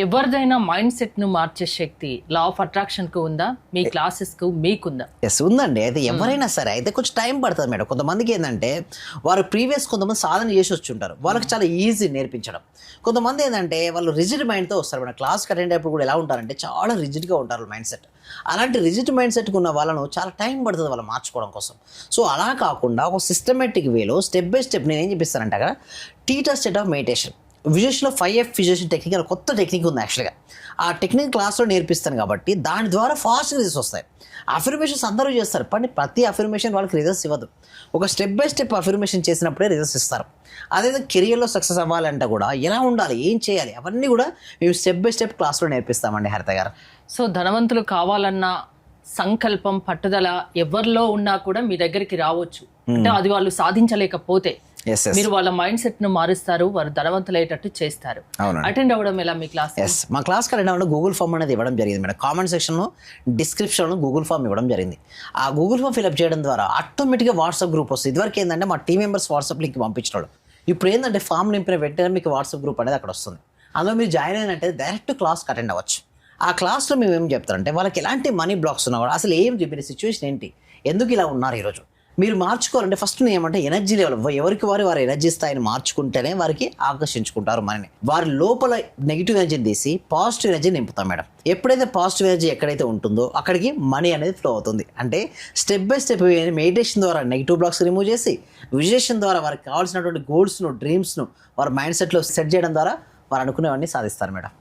ఎవరిదైనా mind set ను మార్చే శక్తి లా ఆఫ్ అట్రాక్షన్ కు ఉందా? మీ క్లాసెస్ కు మీకుందా? ఎస్ ఉందండి. అయితే ఎవరైనా సరే అయితే కొంచెం టైం పడుతుంది మేడం. కొంతమందికి ఏంటంటే వారు ప్రీవియస్ కొంతమంది సాధన చేసి వచ్చి ఉంటారు, వాళ్ళకి చాలా ఈజీ నేర్పించడం. కొంతమంది ఏంటంటే వాళ్ళు రిజిడ్ మైండ్తో వస్తారు మేడం. క్లాస్కి అటెండ్ అయినప్పుడు కూడా ఎలా ఉంటారంటే చాలా రిజిడ్గా ఉంటారు మైండ్ సెట్. అలాంటి రిజిడ్ మైండ్ సెట్కి ఉన్న వాళ్ళను చాలా టైం పడుతుంది వాళ్ళు మార్చుకోవడం కోసం. సో అలా కాకుండా ఒక సిస్టమేటిక్ వేలో స్టెప్ బై స్టెప్ నేను ఏం చెప్పిస్తానంటే అక్కడ టీటర్ స్టేట్ ఆఫ్ మెడిటేషన్ విజువల్స్లో 5F విజువల్ టెక్నిక్ అని కొత్త టెక్నిక్ ఉంది యాక్చువల్గా. ఆ టెక్నిక్ క్లాస్లో నేర్పిస్తాను కాబట్టి దాని ద్వారా ఫాస్ట్ రిజల్ట్స్ వస్తాయి. అఫర్మేషన్స్ అందరూ చేస్తారు, కానీ ప్రతి అఫర్మేషన్ వాళ్ళకి రిజల్ట్స్ ఇవ్వదు. ఒక స్టెప్ బై స్టెప్ అఫర్మేషన్ చేసినప్పుడే రిజల్ట్స్ ఇస్తారు. అదే కెరియర్లో సక్సెస్ అవ్వాలంటే కూడా ఎలా ఉండాలి, ఏం చేయాలి, అవన్నీ కూడా మేము స్టెప్ బై స్టెప్ క్లాస్లో నేర్పిస్తామండి హరిత గారు. సో ధనవంతులు కావాలన్న సంకల్పం పట్టుదల ఎవరిలో ఉన్నా కూడా మీ దగ్గరికి రావచ్చు. అంటే అది వాళ్ళు సాధించలేకపోతే మీరు వాళ్ళ మైండ్ సెట్ ను మారుస్తారు, వారు ధనవంతులయ్యేటట్టు చేస్తారు. అటెండ్ అవ్వడం ఎలా మీ క్లాస్? మా క్లాస్ అటెండ్ అవ్వడం గూగుల్ ఫామ్ అనేది ఇవ్వడం జరిగింది మేడం. కామెంట్ సెక్షన్లో డిస్క్రిప్షన్లో గూగుల్ ఫామ్ ఇవ్వడం జరిగింది. ఆ గూగుల్ ఫామ్ ఫిల్అప్ చేయడం ద్వారా ఆటోమేటిక్గా వాట్సాప్ గ్రూప్ వస్తుంది. ఇదివరకు ఏంటంటే మా టీం మెంబర్స్ వాట్సాప్ లింక్ పంపించడం. ఇప్పుడు ఏంటంటే ఫామ్ నింపిన వెంటనే మీకు వాట్సాప్ గ్రూప్ అనేది అక్కడ వస్తుంది. అందులో మీరు జాయిన్ అయినంటే డైరెక్ట్ క్లాస్కి అటెండ్ అవ్వచ్చు. ఆ క్లాస్లో మేము ఏం చెప్తారంటే వాళ్ళకి ఎలాంటి మనీ బ్లాక్స్ ఉన్నా కూడా అసలు ఏం చెప్పిన సిచ్యువేషన్ ఏంటి, ఎందుకు ఇలా ఉన్నారు ఈరోజు మీరు మార్చుకోవాలంటే ఫస్ట్ ఏమంటే ఎనర్జీ లెవెల్, ఎవరికి వారి ఎనర్జీ స్థాయిని మార్చుకుంటేనే వారికి ఆకర్షించుకుంటారు మనని. వారి లోపల నెగిటివ్ ఎనర్జీని తీసి పాజిటివ్ ఎనర్జీ నింపుతాం మేడం. ఎప్పుడైతే పాజిటివ్ ఎనర్జీ ఎక్కడైతే ఉంటుందో అక్కడికి మనీ అనేది ఫ్లో అవుతుంది. అంటే స్టెప్ బై స్టెప్ మెడిటేషన్ ద్వారా నెగిటివ్ బ్లాక్స్ రిమూవ్ చేసి విజువలేషన్ ద్వారా వారికి కావాల్సినటువంటి గోల్స్ను డ్రీమ్స్ను వారి మైండ్ సెట్లో సెట్ చేయడం ద్వారా వారు అనుకునేవన్నీ సాధిస్తారు మేడం.